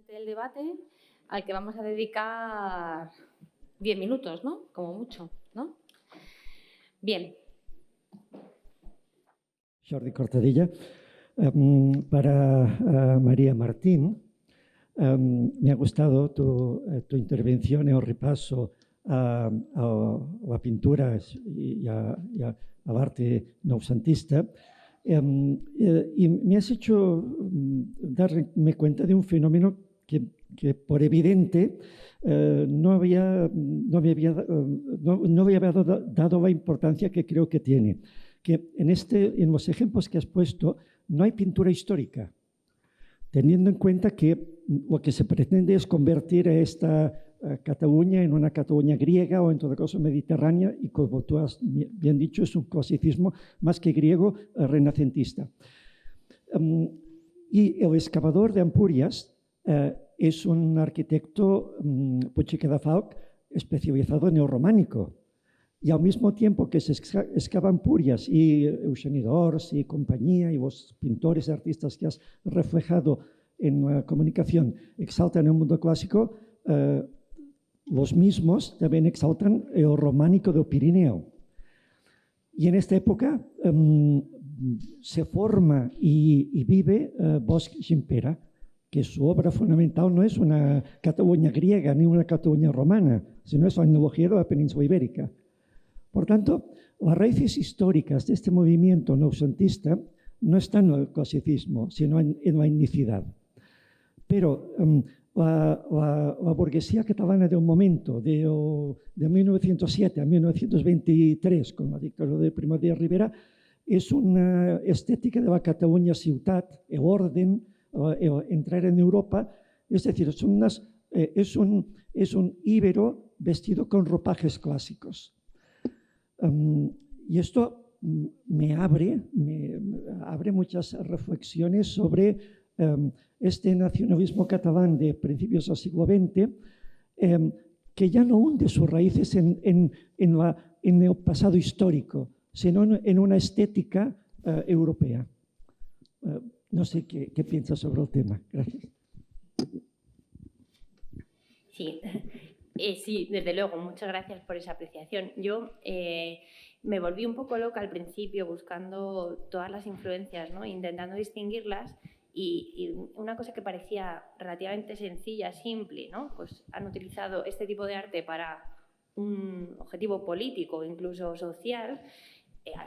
del debate al que vamos a dedicar 10 minutos, ¿no? Como mucho, ¿no? Bien. Jordi Cortadilla. Para María Martín, me ha gustado tu intervención en el repaso a pinturas y al arte noucentista. Y me has hecho darme cuenta de un fenómeno que por evidente no me había dado la importancia que creo que tiene. Que en los ejemplos que has puesto no hay pintura histórica, teniendo en cuenta que lo que se pretende es convertir a esta Cataluña en una Cataluña griega o en todo caso mediterránea, y como tú has bien dicho, es un clasicismo más que griego, renacentista. Y el excavador de Ampurias es un arquitecto, Puig i Cadafalch, especializado en neorrománico. Y al mismo tiempo que se excavan Ampurias y Eugeni d'Ors y compañía y los pintores y artistas que has reflejado en la comunicación exaltan el mundo clásico, los mismos también exaltan el románico del Pirineo. Y en esta época se forma y vive Bosch Gimpera, que su obra fundamental no es una Cataluña griega ni una Cataluña romana, sino es la etnología de la península ibérica. Por tanto, las raíces históricas de este movimiento noucentista no están en el clasicismo, sino en la etnicidad. Pero la burguesía catalana de un momento, de 1907 a 1923, con la dictadura de Primo de Rivera, es una estética de la Cataluña ciutat, el orden, entrar en Europa, es decir, es un íbero vestido con ropajes clásicos. Y esto me abre muchas reflexiones sobre este nacionalismo catalán de principios del siglo XX, que ya no hunde sus raíces en el pasado histórico, sino en una estética europea. No sé qué piensas sobre el tema. Gracias. Sí. Sí, desde luego, muchas gracias por esa apreciación. Yo me volví un poco loca al principio buscando todas las influencias, ¿no? Intentando distinguirlas, y una cosa que parecía relativamente sencilla, simple, ¿no? Pues han utilizado este tipo de arte para un objetivo político, incluso social.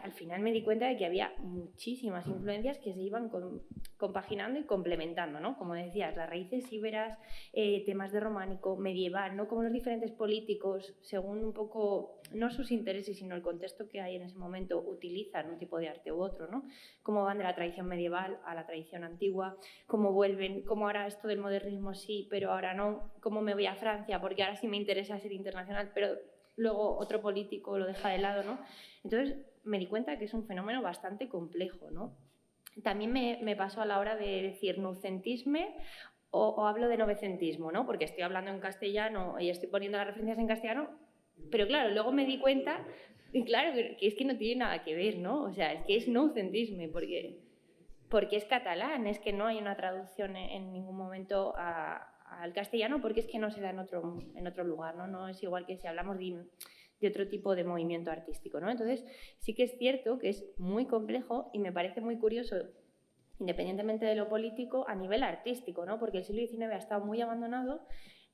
Al final me di cuenta de que había muchísimas influencias que se iban compaginando y complementando, ¿no? Como decías, las raíces íberas, temas de románico, medieval, ¿no? Como los diferentes políticos, según un poco, no sus intereses, sino el contexto que hay en ese momento, utilizan un tipo de arte u otro, ¿no? Cómo van de la tradición medieval a la tradición antigua, cómo vuelven, cómo ahora esto del modernismo sí, pero ahora no, cómo me voy a Francia porque ahora sí me interesa ser internacional, pero luego otro político lo deja de lado, ¿no? Entonces me di cuenta que es un fenómeno bastante complejo, ¿no? También me pasó a la hora de decir noucentisme o hablo de novecentismo, ¿no? Porque estoy hablando en castellano y estoy poniendo las referencias en castellano, pero claro, luego me di cuenta, y claro, que es que no tiene nada que ver, ¿no? O sea, es que es noucentisme porque es catalán, es que no hay una traducción en ningún momento al castellano, porque es que no se da en otro lugar, ¿no? No es igual que si hablamos de otro tipo de movimiento artístico, ¿no? Entonces, sí que es cierto que es muy complejo y me parece muy curioso, independientemente de lo político, a nivel artístico, ¿no? Porque el siglo XIX ha estado muy abandonado,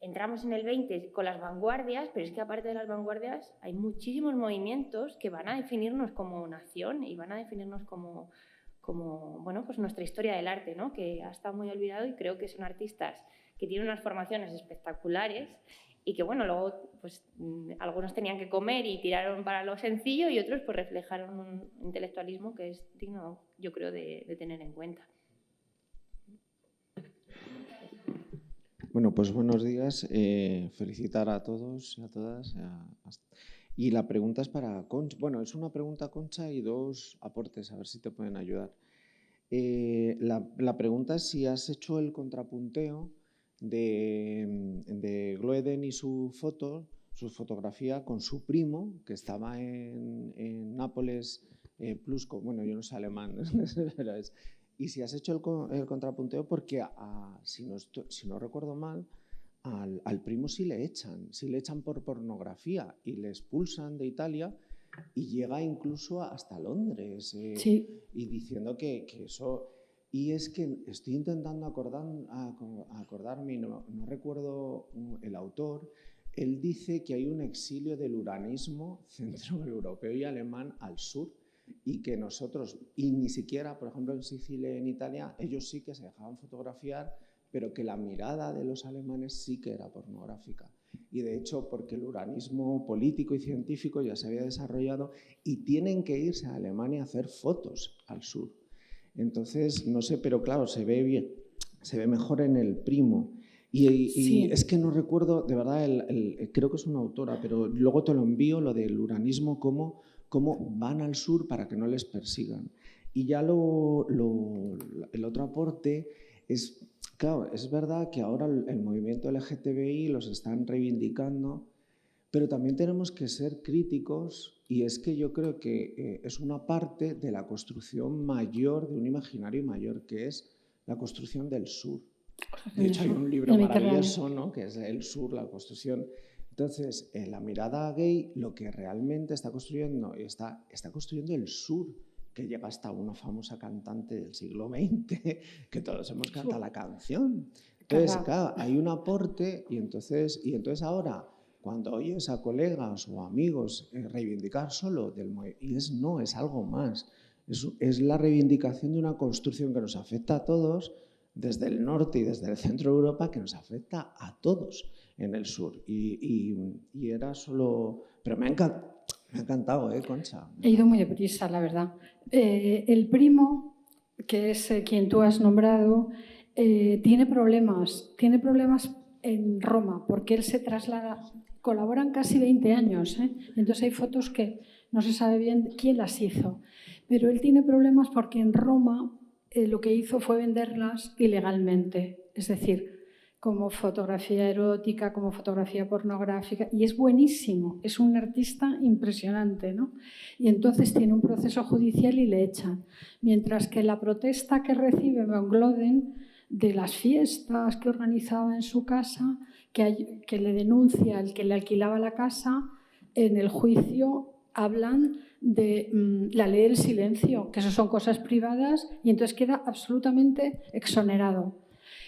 entramos en el XX con las vanguardias, pero es que aparte de las vanguardias hay muchísimos movimientos que van a definirnos como nación y van a definirnos como bueno, pues nuestra historia del arte, ¿no? Que ha estado muy olvidado, y creo que son artistas que tienen unas formaciones espectaculares y que, bueno, luego pues algunos tenían que comer y tiraron para lo sencillo, y otros pues reflejaron un intelectualismo que es digno, yo creo, de tener en cuenta. Bueno, pues buenos días. Felicitar a todos y a todas. Y la pregunta es para Concha. Bueno, es una pregunta, Concha, y dos aportes, a ver si te pueden ayudar. La pregunta es si has hecho el contrapunteo de Gloeden y su fotografía con su primo, que estaba en Nápoles, Plusco, bueno, yo no sé alemán, pero Y si has hecho el contrapunteo, porque si no recuerdo mal, al primo sí le echan por pornografía y le expulsan de Italia y llega incluso hasta Londres Sí. y diciendo que eso... Y es que estoy intentando acordarme, no recuerdo el autor. Él dice que hay un exilio del uranismo centroeuropeo y alemán al sur y que nosotros, y ni siquiera, por ejemplo, en Sicilia y en Italia, ellos sí que se dejaban fotografiar, pero que la mirada de los alemanes sí que era pornográfica. Y de hecho, porque el uranismo político y científico ya se había desarrollado y tienen que irse a Alemania a hacer fotos al sur. Entonces, no sé, pero claro, se ve bien, se ve mejor en el primo. Y Sí. es que no recuerdo, de verdad, creo que es una autora, pero luego te lo envío, lo del uranismo, cómo van al sur para que no les persigan. Y ya el otro aporte es, claro, es verdad que ahora el movimiento LGTBI los están reivindicando, pero también tenemos que ser críticos y es que yo creo que es una parte de la construcción mayor, de un imaginario mayor, que es la construcción del sur. De hecho, hay un libro maravilloso, ¿no?, que es El Sur, la construcción. Entonces, en la mirada gay, lo que realmente está construyendo el sur, que llega hasta una famosa cantante del siglo XX, que todos hemos cantado la canción. Entonces, claro, hay un aporte y entonces ahora, cuando oyes a colegas o amigos reivindicar solo es algo más. Es la reivindicación de una construcción que nos afecta a todos, desde el norte y desde el centro de Europa, que nos afecta a todos en el sur. Y era solo... Pero me ha encantado, Concha. He ido muy deprisa, la verdad. El primo, que es quien tú has nombrado, tiene problemas en Roma, porque él se traslada... Colaboran casi 20 años, entonces hay fotos que no se sabe bien quién las hizo. Pero él tiene problemas porque en Roma lo que hizo fue venderlas ilegalmente, es decir, como fotografía erótica, como fotografía pornográfica, y es buenísimo, es un artista impresionante, ¿no? Y entonces tiene un proceso judicial y le echan. Mientras que la protesta que recibe Van Gloden de las fiestas que organizaba en su casa, que le denuncia el que le alquilaba la casa, en el juicio hablan de la ley del silencio, que eso son cosas privadas, y entonces queda absolutamente exonerado.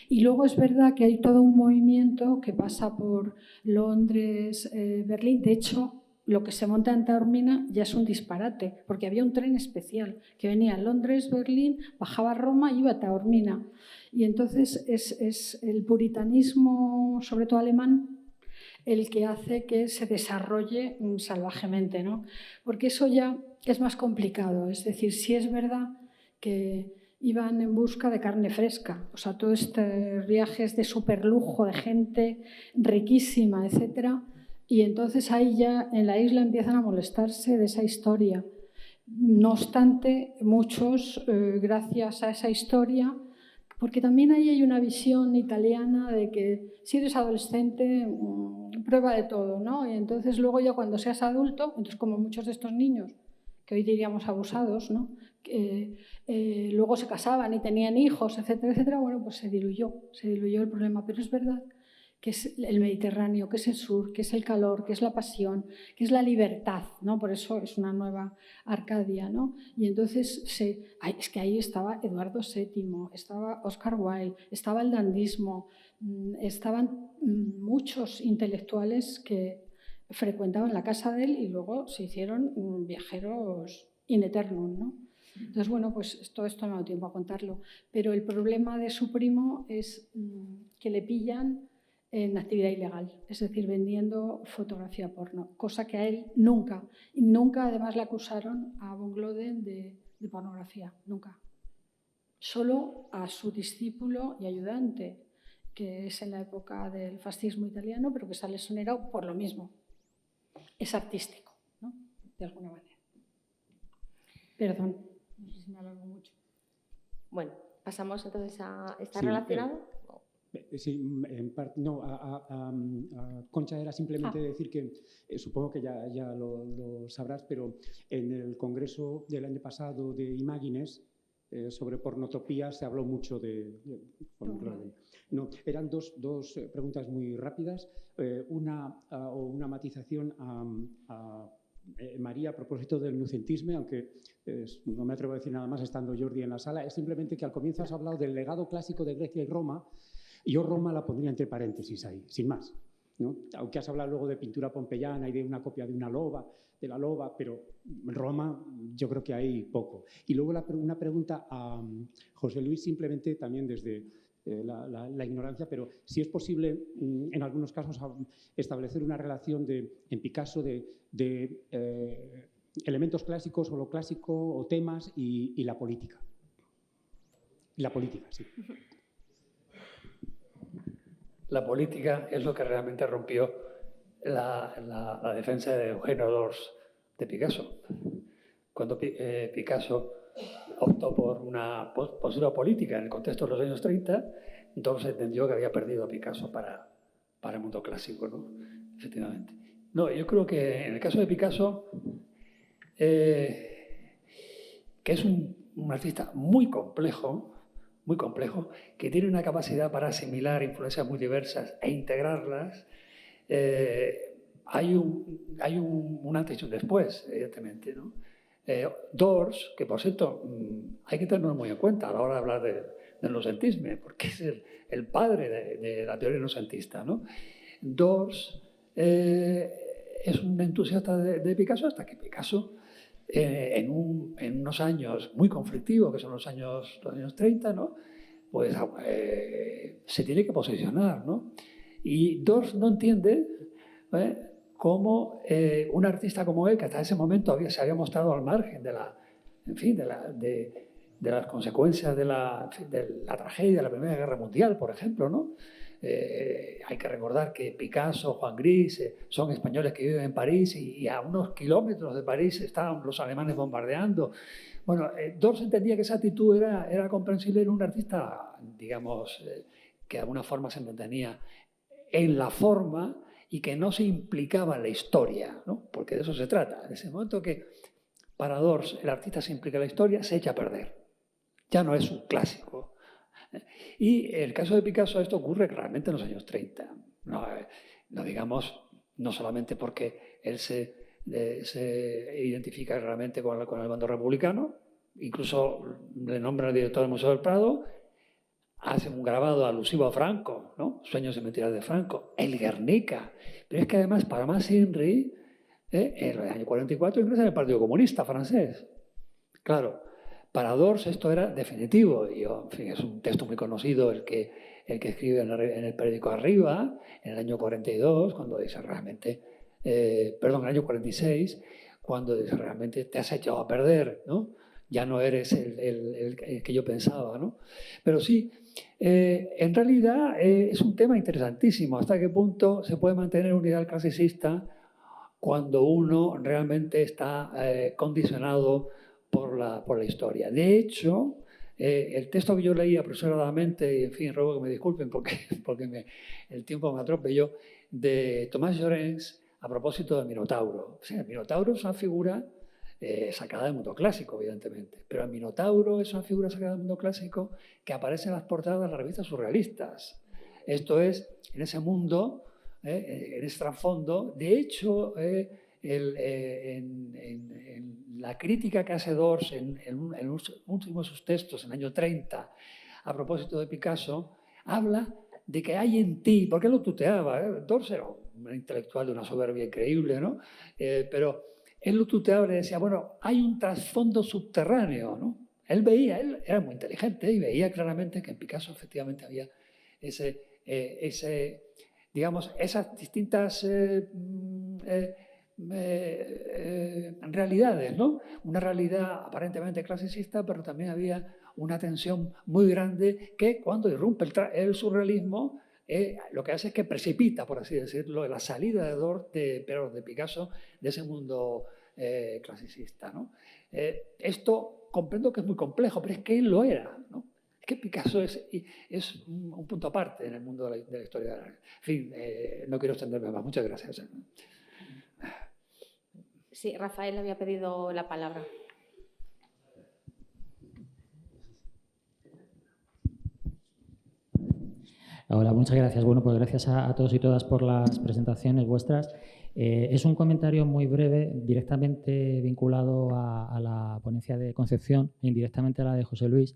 Y luego es verdad que hay todo un movimiento que pasa por Londres, Berlín. De hecho, lo que se monta en Taormina ya es un disparate, porque había un tren especial que venía a Londres, Berlín, bajaba a Roma y iba a Taormina. Y entonces es el puritanismo, sobre todo alemán, el que hace que se desarrolle salvajemente, ¿no? Porque eso ya es más complicado. Es decir, sí es verdad que iban en busca de carne fresca, o sea, todo este viajes de superlujo, de gente riquísima, etcétera, y entonces ahí ya en la isla empiezan a molestarse de esa historia. No obstante, muchos, gracias a esa historia, porque también ahí hay una visión italiana de que si eres adolescente, prueba de todo, ¿no? Y entonces luego ya cuando seas adulto, entonces como muchos de estos niños, que hoy diríamos abusados, ¿no?, luego se casaban y tenían hijos, etcétera, etcétera, bueno, pues se diluyó el problema. Pero es verdad que es el Mediterráneo, que es el sur, que es el calor, que es la pasión, que es la libertad, ¿no? Por eso es una nueva Arcadia, ¿no? Y entonces es que ahí estaba Eduardo VII, estaba Oscar Wilde, estaba el dandismo, estaban muchos intelectuales que frecuentaban la casa de él y luego se hicieron viajeros in eternum, ¿no? Entonces, bueno, pues todo esto no me ha dado tiempo a contarlo, pero el problema de su primo es que le pillan en actividad ilegal, es decir, vendiendo fotografía porno, cosa que a él nunca además le acusaron a Van Gloden de pornografía, nunca. Solo a su discípulo y ayudante, que es en la época del fascismo italiano, pero que sale exonerado por lo mismo. Es artístico, ¿no?, de alguna manera. Perdón, no sé si me alargo mucho. Bueno, pasamos entonces a... ¿Está relacionado? Sí, en parte, no, a Concha era simplemente decir que, supongo que ya lo sabrás, pero en el congreso del año pasado de Imagines, sobre pornotopía se habló mucho de no, eran dos preguntas muy rápidas. Una matización a María a propósito del nucentisme, aunque no me atrevo a decir nada más estando Jordi en la sala, es simplemente que al comienzo has hablado del legado clásico de Grecia y Roma. Yo Roma la pondría entre paréntesis ahí, sin más, ¿no? Aunque has hablado luego de pintura pompeyana y de una copia de una loba, de la loba, pero Roma yo creo que hay poco. Y luego una pregunta a José Luis, simplemente también desde la ignorancia, pero si es posible en algunos casos establecer una relación en Picasso de elementos clásicos o lo clásico o temas y la política. La política, sí. La política es lo que realmente rompió la defensa de Eugenio d'Ors de Picasso. Cuando Picasso optó por una postura política en el contexto de los años 30, entonces entendió que había perdido a Picasso para el mundo clásico, ¿no? Efectivamente. No, yo creo que en el caso de Picasso, que es un artista muy complejo, que tiene una capacidad para asimilar influencias muy diversas e integrarlas, hay un antes y un después, evidentemente, ¿no? Dors, que por cierto hay que tenerlo muy en cuenta a la hora de hablar del nocentisme, porque es el padre de la teoría nocentista, ¿no? Dors es un entusiasta de Picasso hasta que Picasso, en unos años muy conflictivos, que son los años 30, ¿no? Pues se tiene que posicionar, ¿no? Y Dors no entiende cómo un artista como él, que hasta ese momento se había mostrado al margen de las consecuencias de la tragedia de la Primera Guerra Mundial, por ejemplo, ¿no? Hay que recordar que Picasso, Juan Gris son españoles que viven en París y a unos kilómetros de París estaban los alemanes bombardeando. Bueno, Dors entendía que esa actitud era comprensible en un artista, digamos, que de alguna forma se mantenía en la forma y que no se implicaba en la historia, ¿no? Porque de eso se trata. En ese momento que para Dors el artista se implica en la historia, se echa a perder. Ya no es un clásico. Y en el caso de Picasso esto ocurre claramente en los años 30. No digamos, no solamente porque él se identifica realmente con el bando republicano, incluso le nombra al director del Museo del Prado, hace un grabado alusivo a Franco, ¿no? Sueños y mentiras de Franco, el Guernica. Pero es que además, para más Henry, en el año 44 ingresa en el Partido Comunista francés. Claro, para Dors esto era definitivo. Y, en fin, es un texto muy conocido el que escribe en el periódico Arriba, en el año 42, cuando dice realmente, perdón, en el año 46, cuando dice realmente te has echado a perder, ¿no? Ya no eres el que yo pensaba, ¿no? Pero sí, en realidad es un tema interesantísimo. ¿Hasta qué punto se puede mantener un ideal clasicista cuando uno realmente está condicionado por la historia? De hecho, el texto que yo leí apresuradamente, y en fin, ruego que me disculpen porque el tiempo me atropelló, de Tomás Llorens a propósito del Minotauro. O sea, el Minotauro es una figura sacada del mundo clásico, evidentemente, pero el Minotauro es una figura sacada del mundo clásico que aparece en las portadas de las revistas surrealistas. Esto es, en ese mundo, en ese trasfondo. De hecho, en la crítica que hace Dors en los últimos de sus textos, en el año 30, a propósito de Picasso, habla de que hay en ti, porque él lo tuteaba, Dors era un intelectual de una soberbia increíble, ¿no? Pero él lo tuteaba y le decía, bueno, hay un trasfondo subterráneo, ¿no? Él era muy inteligente y veía claramente que en Picasso efectivamente había digamos, esas distintas realidades, ¿no? Una realidad aparentemente clasicista, pero también había una tensión muy grande que cuando irrumpe el surrealismo, lo que hace es que precipita, por así decirlo, la salida de Dors, de Picasso, de ese mundo clasicista, ¿no? Esto comprendo que es muy complejo, pero es que él lo era, ¿no? Es que Picasso es un punto aparte en el mundo de la historia del arte. En fin, no quiero extenderme más. Muchas gracias. Sí, Rafael había pedido la palabra. Hola, muchas gracias. Bueno, pues gracias a todos y todas por las presentaciones vuestras. Es un comentario muy breve, directamente vinculado a la ponencia de Concepción e indirectamente a la de José Luis.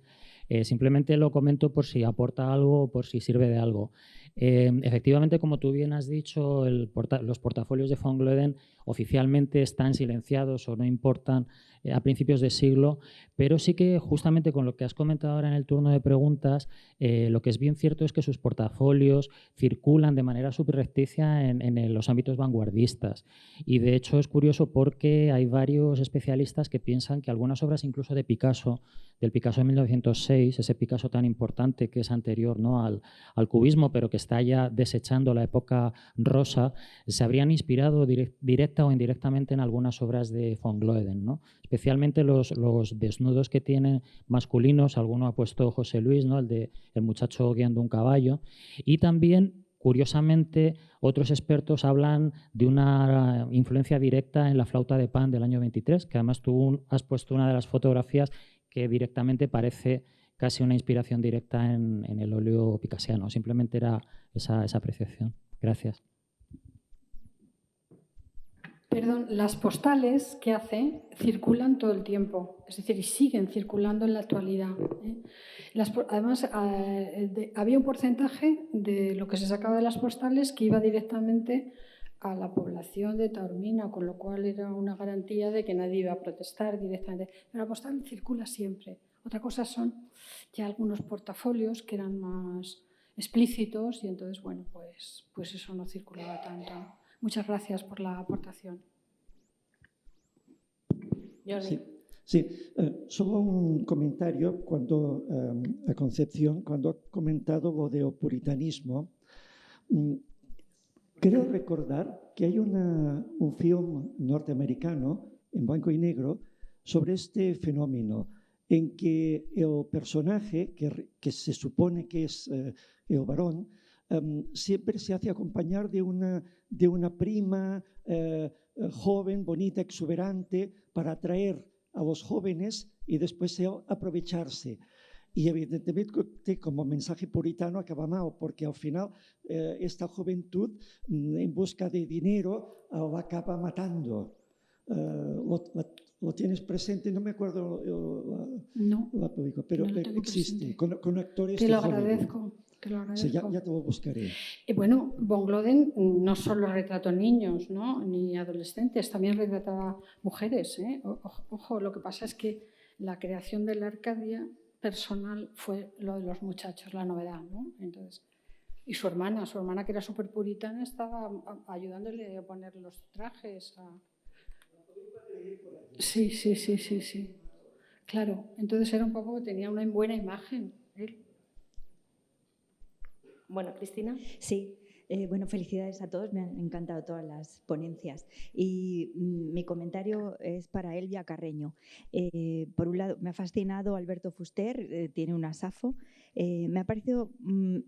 Simplemente lo comento por si aporta algo o por si sirve de algo. Efectivamente, como tú bien has dicho, los portafolios de von Gloeden oficialmente están silenciados o no importan a principios de siglo, pero sí que justamente con lo que has comentado ahora en el turno de preguntas, lo que es bien cierto es que sus portafolios circulan de manera subrepticia en los ámbitos vanguardistas. Y de hecho es curioso porque hay varios especialistas que piensan que algunas obras incluso de Picasso, del Picasso de 1906, ese Picasso tan importante que es anterior, ¿no?, al cubismo, pero que está ya desechando la época rosa, se habrían inspirado directa o indirectamente en algunas obras de von Gloeden, ¿no? Especialmente los desnudos que tienen masculinos, alguno ha puesto José Luis, ¿no?, el de el muchacho guiando un caballo, y también, curiosamente, otros expertos hablan de una influencia directa en la flauta de Pan del año 23, que además tú has puesto una de las fotografías que directamente parece casi una inspiración directa en el óleo picassiano. Simplemente era esa apreciación. Gracias. Perdón, las postales que hace circulan todo el tiempo, es decir, y siguen circulando en la actualidad. Además, había un porcentaje de lo que se sacaba de las postales que iba directamente a la población de Taormina, con lo cual era una garantía de que nadie iba a protestar directamente. Pero la postal circula siempre. Otra cosa son ya algunos portafolios que eran más explícitos y entonces, bueno, pues eso no circulaba tanto. Muchas gracias por la aportación. Sí, solo un comentario cuando a Concepción, cuando ha comentado lo de puritanismo. Creo recordar que hay un film norteamericano en blanco y negro sobre este fenómeno, en que el personaje, que se supone que es el varón, siempre se hace acompañar de una prima joven, bonita, exuberante, para atraer a los jóvenes y después aprovecharse. Y evidentemente como mensaje puritano acaba mal, porque al final esta juventud en busca de dinero la acaba matando. ¿Lo tienes presente? No me acuerdo la película, pero no existe, con actores Te de lo Hollywood. agradezco. Sí, ya te lo buscaré. Y bueno, von Gloeden no solo retrató niños, ¿no?, ni adolescentes, también retrataba mujeres, ¿eh? Ojo, lo que pasa es que la creación de la Arcadia personal fue lo de los muchachos, la novedad, ¿no? Entonces, y su hermana que era súper puritana, estaba ayudándole a poner los trajes. Sí. Claro, entonces era un poco que tenía una buena imagen él. Bueno, Cristina. Sí, bueno, felicidades a todos, me han encantado todas las ponencias. Y mi comentario es para Elvia Carreño. Por un lado, me ha fascinado Alberto Fuster, tiene un asafo. Me ha parecido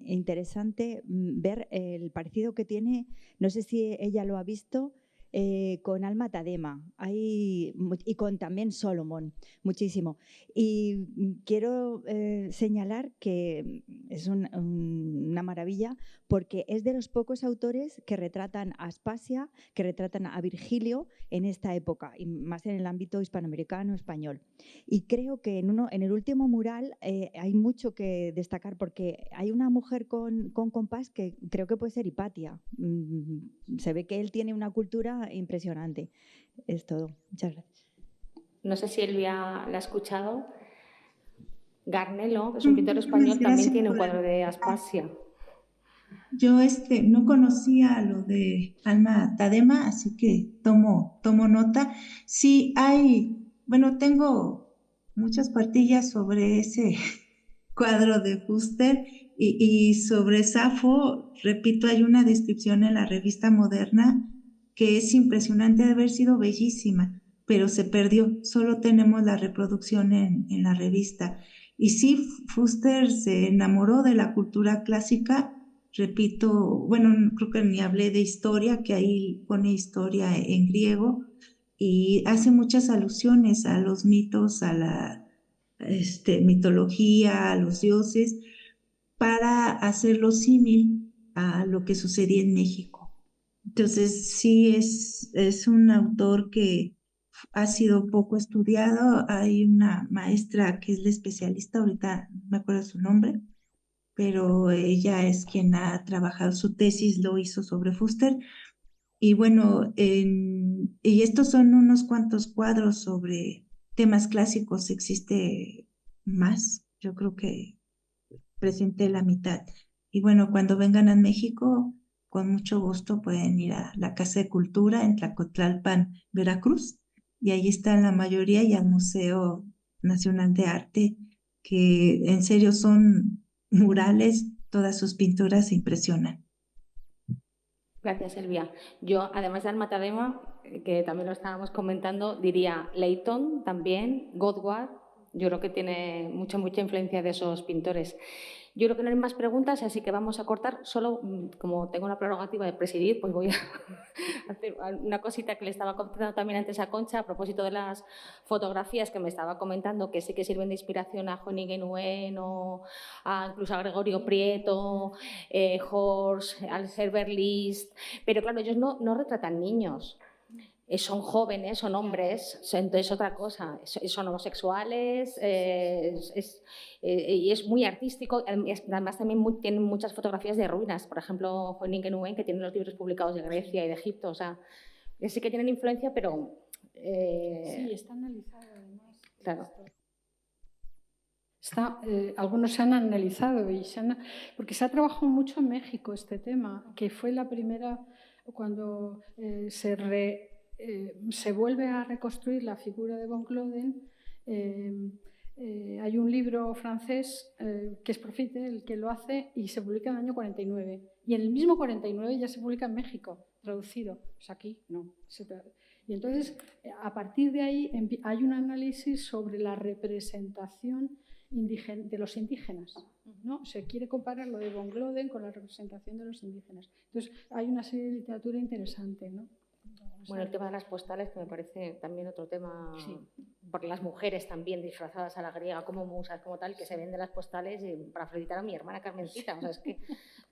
interesante ver el parecido que tiene, no sé si ella lo ha visto, con Alma Tadema y con también Solomon, muchísimo. Y quiero señalar que es una maravilla porque es de los pocos autores que retratan a Aspasia, que retratan a Virgilio en esta época, y más en el ámbito hispanoamericano, español. Y creo que en el último mural hay mucho que destacar porque hay una mujer con compás que creo que puede ser Hipatia. Se ve que él tiene una cultura impresionante. Es todo. Muchas gracias. No sé si Elvia la ha escuchado. Garnelo, que es un pintor español, también tiene un cuadro de Aspasia. Yo no conocía lo de Alma Tadema, así que tomo nota. Sí tengo muchas cuartillas sobre ese cuadro de Fuster y sobre Safo, repito, hay una descripción en la revista Moderna que es impresionante, de haber sido bellísima, pero se perdió, solo tenemos la reproducción en la revista. Y sí, Fuster se enamoró de la cultura clásica, repito, creo que ni hablé de historia, que ahí pone historia en griego, y hace muchas alusiones a los mitos, a la mitología, a los dioses. para hacerlo símil a lo que sucedía en México. Entonces, sí es un autor que ha sido poco estudiado. Hay una maestra que es la especialista, ahorita no me acuerdo su nombre, pero ella es quien ha trabajado su tesis, lo hizo sobre Fuster. Y bueno, y estos son unos cuantos cuadros sobre temas clásicos, existe más, yo creo que presenté la mitad. Y bueno, cuando vengan a México, con mucho gusto pueden ir a la Casa de Cultura en Tlacotalpan, Veracruz, y ahí están la mayoría, y al Museo Nacional de Arte, que en serio son murales, todas sus pinturas se impresionan. Gracias, Elvia. Yo, además de Alma Tadema, que también lo estábamos comentando, diría Leighton también, Godward. Yo creo que tiene mucha influencia de esos pintores. Yo creo que no hay más preguntas, así que vamos a cortar. Solo, como tengo la prerrogativa de presidir, pues voy a hacer una cosita que le estaba contando también antes a Concha a propósito de las fotografías que me estaba comentando, que sí que sirven de inspiración a Juan Nguyen o incluso a Gregorio Prieto, Horst, al Herbert List. Pero claro, ellos no retratan niños. Son jóvenes, son hombres, entonces otra cosa, son homosexuales, y es muy artístico. Además también tienen muchas fotografías de ruinas, por ejemplo, Juan Nguyen, que tiene los libros publicados de Grecia y de Egipto, o sea, sí que tienen influencia, pero... Sí, está analizado además. Claro. Algunos se han analizado, porque se ha trabajado mucho en México este tema, que fue la primera, cuando se vuelve a reconstruir la figura de von Claudel. Hay un libro francés que es Profite el que lo hace y se publica en el año 49. Y en el mismo 49 ya se publica en México, traducido. Pues aquí no. Y entonces, a partir de ahí, hay un análisis sobre la representación de los indígenas, ¿no? Se quiere comparar lo de von Claudel con la representación de los indígenas. Entonces, hay una serie de literatura interesante, ¿no? Bueno, el tema de las postales, que me parece también otro tema, sí. Porque las mujeres también disfrazadas a la griega como musas, como tal, que se venden las postales para felicitar a mi hermana Carmencita. O sea, es que,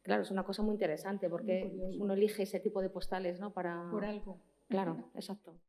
claro, es una cosa muy interesante porque uno elige ese tipo de postales, ¿no? Por algo. Claro, exacto.